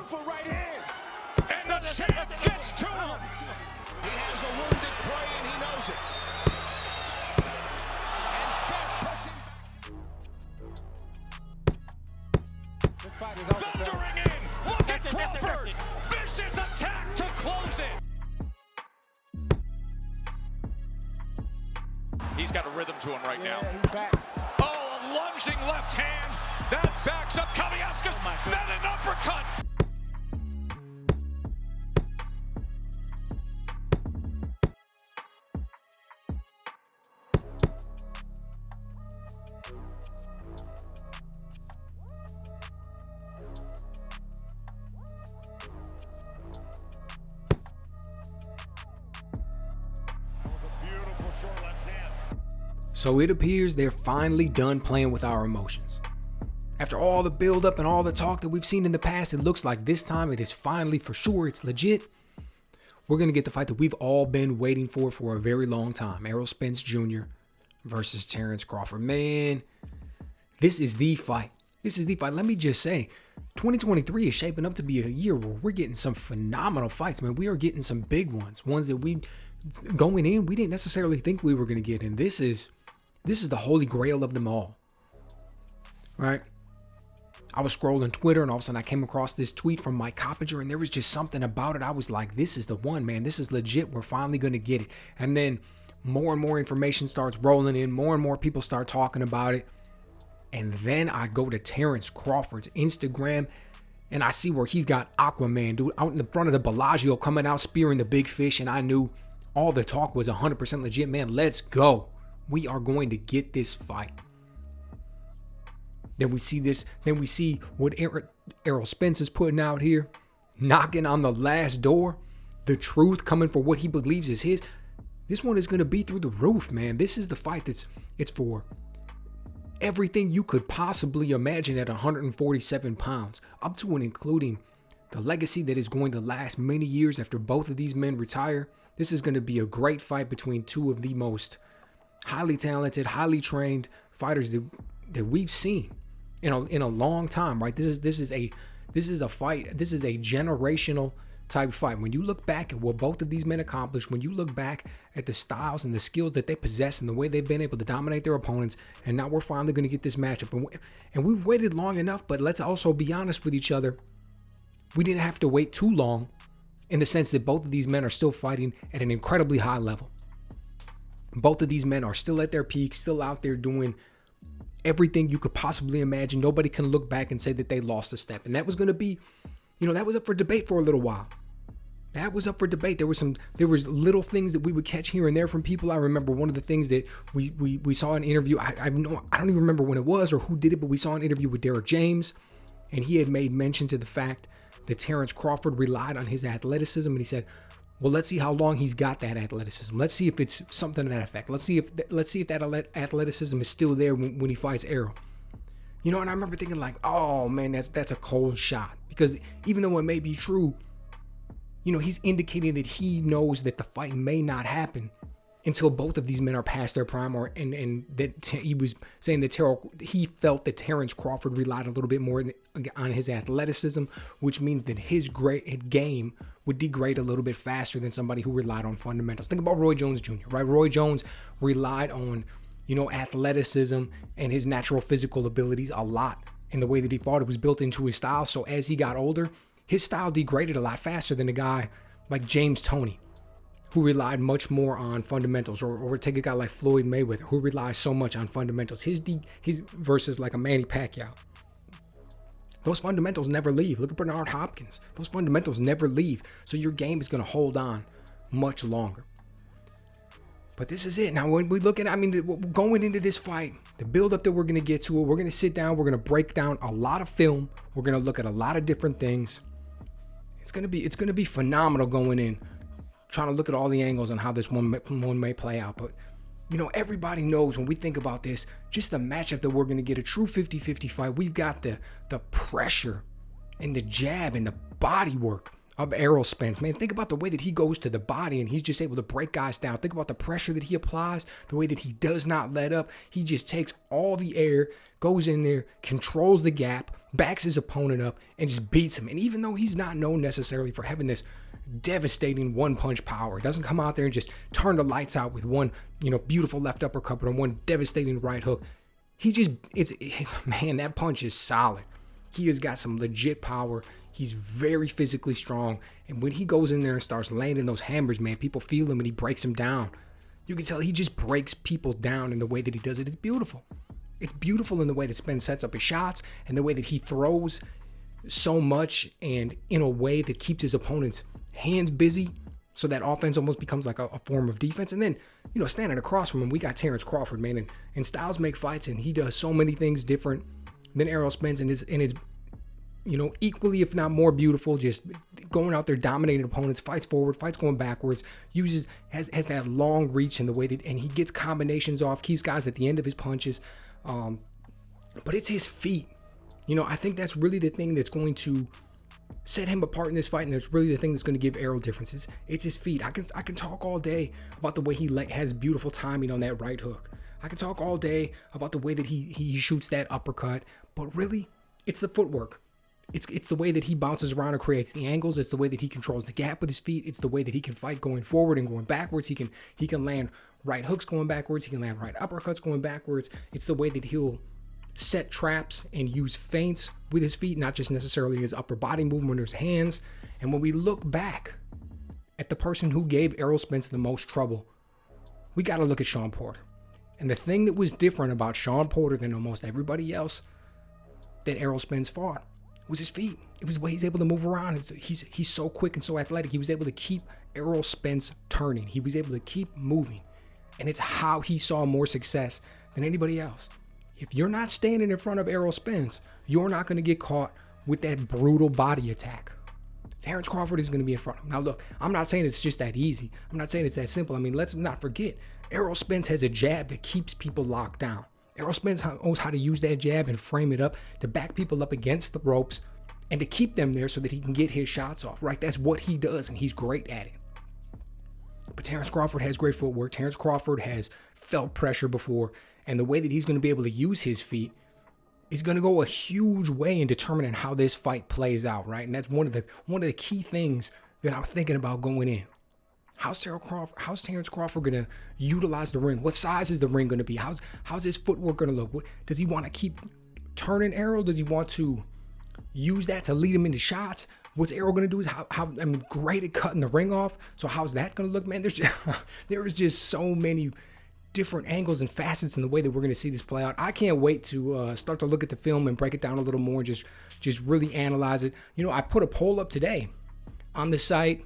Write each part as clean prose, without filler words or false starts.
Powerful right hand. And the champ gets to him. He has a wounded prey and he knows it. And Spence puts him back. This fight is over. Thundering in. Look at Crawford. Vicious attack to close it. He's got a rhythm to him right now. He's back. Oh, a lunging left hand. That backs up Kaliaskis. Then an uppercut. Short left hand. So it appears they're finally done playing with our emotions. After all the build-up and all the talk that we've seen in the past, it looks like this time it is finally for sure, it's legit. We're going to get the fight that we've all been waiting for a very long time. Errol Spence Jr. versus Terence Crawford. Man, this is the fight. This is the fight. Let me just say, 2023 is shaping up to be a year where we're getting some phenomenal fights, man. We are getting some big ones. Ones that we, going in, we didn't necessarily think we were going to get. And this is the holy grail of them all. Right? I was scrolling Twitter and all of a sudden I came across this tweet from Mike Coppinger and there was just something about it. I was like, this is the one, man. This is legit. We're finally going to get it. And then more and more information starts rolling in. More and more people start talking about it. And then I go to Terence Crawford's Instagram and I see where he's got Aquaman, dude, out in the front of the Bellagio coming out spearing the big fish. And I knew all the talk was 100% legit, man. Let's go. We are going to get this fight. Then we see this. Then we see what Errol Spence is putting out here, knocking on the last door. The truth coming for what he believes is his. This one is going to be through the roof, man. This is the fight it's for everything you could possibly imagine at 147 pounds, up to and including the legacy that is going to last many years after both of these men retire. This is going to be a great fight between two of the most highly talented, highly trained fighters that we've seen in a long time, right? This is a fight. This is a generational type fight. When you look back at what both of these men accomplished, when you look back at the styles and the skills that they possess and the way they've been able to dominate their opponents, and now we're finally going to get this matchup. And we've waited long enough, but let's also be honest with each other. We didn't have to wait too long in the sense that both of these men are still fighting at an incredibly high level. Both of these men are still at their peak, still out there doing everything you could possibly imagine. Nobody can look back and say that they lost a step. And that was going to be, that was up for debate for a little while. That was up for debate. There was little things that we would catch here and there from people. I remember one of the things that we saw in an interview. I don't even remember when it was or who did it, but we saw an interview with Derek James, and he had made mention to the fact that Terence Crawford relied on his athleticism, and he said, well, let's see how long he's got that athleticism. Let's see if it's something to that effect. Let's see if that athleticism is still there when he fights Errol. And I remember thinking like, oh man, that's a cold shot, because even though it may be true, he's indicating that he knows that the fight may not happen until both of these men are past their prime, and that he was saying that he felt that Terence Crawford relied a little bit more on his athleticism, which means that his great game would degrade a little bit faster than somebody who relied on fundamentals. Think about Roy Jones Jr., right? Roy Jones relied on, athleticism and his natural physical abilities a lot in the way that he fought. It was built into his style. So as he got older, his style degraded a lot faster than a guy like James Toney, who relied much more on fundamentals, or take a guy like Floyd Mayweather, who relies so much on fundamentals. His versus like a Manny Pacquiao. Those fundamentals never leave. Look at Bernard Hopkins. Those fundamentals never leave. So your game is going to hold on much longer. But this is it. Now, when we look at, going into this fight, the buildup that we're going to get to it, we're going to sit down, we're going to break down a lot of film. We're going to look at a lot of different things. It's going to be phenomenal going in, trying to look at all the angles on how this one may play out. But, everybody knows when we think about this, just the matchup that we're going to get, a true 50-50 fight. We've got the pressure and the jab and the body work of Errol Spence. Man, think about the way that he goes to the body and he's just able to break guys down. Think about the pressure that he applies, the way that he does not let up. He just takes all the air, goes in there, controls the gap, backs his opponent up and just beats him. And even though he's not known necessarily for having this devastating one-punch power, doesn't come out there and just turn the lights out with one, beautiful left uppercut or one devastating right hook. Man, that punch is solid. He has got some legit power. He's very physically strong. And when he goes in there and starts landing those hammers, man, people feel him and he breaks them down. You can tell he just breaks people down in the way that he does it. It's beautiful. It's beautiful in the way that Spence sets up his shots and the way that he throws so much and in a way that keeps his opponent's hands busy so that offense almost becomes like a form of defense. And then, standing across from him, we got Terence Crawford, man. And styles make fights, and he does so many things different than Errol Spence and his equally, if not more beautiful, just going out there, dominating opponents, fights forward, fights going backwards, has that long reach in the way that, and he gets combinations off, keeps guys at the end of his punches. But it's his feet. I think that's really the thing that's going to set him apart in this fight, and that's really the thing that's going to give Errol difference. It's his feet. I can talk all day about the way he has beautiful timing on that right hook. I can talk all day about the way that he shoots that uppercut, but really, it's the footwork. It's the way that he bounces around and creates the angles. It's the way that he controls the gap with his feet. It's the way that he can fight going forward and going backwards. He can land right hooks going backwards. He can land right uppercuts going backwards. It's the way that he'll set traps and use feints with his feet, not just necessarily his upper body movement or his hands. And when we look back at the person who gave Errol Spence the most trouble, we got to look at Shawn Porter. And the thing that was different about Shawn Porter than almost everybody else that Errol Spence fought was his feet. It was the way he's able to move around. He's so quick and so athletic. He was able to keep Errol Spence turning. He was able to keep moving. And it's how he saw more success than anybody else. If you're not standing in front of Errol Spence, you're not going to get caught with that brutal body attack. Terence Crawford is going to be in front of him. Now look, I'm not saying it's just that easy. I'm not saying it's that simple. I mean, let's not forget, Errol Spence has a jab that keeps people locked down. Errol Spence knows how to use that jab and frame it up to back people up against the ropes and to keep them there so that he can get his shots off, right? That's what he does, and he's great at it. But Terence Crawford has great footwork. Terence Crawford has felt pressure before, and the way that he's going to be able to use his feet is going to go a huge way in determining how this fight plays out, right? And that's one of the key things that I'm thinking about going in. How's Terence Crawford going to utilize the ring? What size is the ring going to be? How's his footwork going to look? Does he want to keep turning Errol? Does he want to use that to lead him into shots? What's Errol going to do is great at cutting the ring off. So how's that going to look, man? There is just so many different angles and facets in the way that we're going to see this play out. I can't wait to start to look at the film and break it down a little more and just really analyze it. I put a poll up today on the site,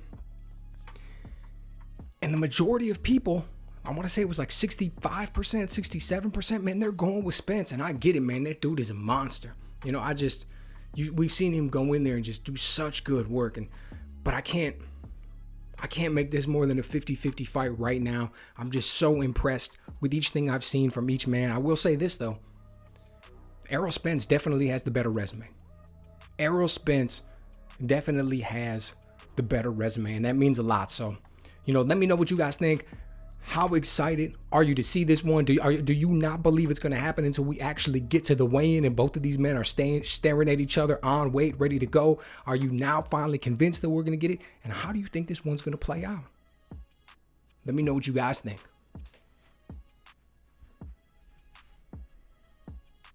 and the majority of people, I want to say it was like 65%, 67%, man, they're going with Spence. And I get it, man. That dude is a monster. We've seen him go in there and just do such good work. But I can't make this more than a 50-50 fight right now. I'm just so impressed with each thing I've seen from each man. I will say this, though. Errol Spence definitely has the better resume. Errol Spence definitely has the better resume, and that means a lot. So, let me know what you guys think. How excited are you to see this one? Do you not believe it's going to happen until we actually get to the weigh-in and both of these men are staring at each other on weight, ready to go? Are you now finally convinced that we're going to get it? And how do you think this one's going to play out? Let me know what you guys think.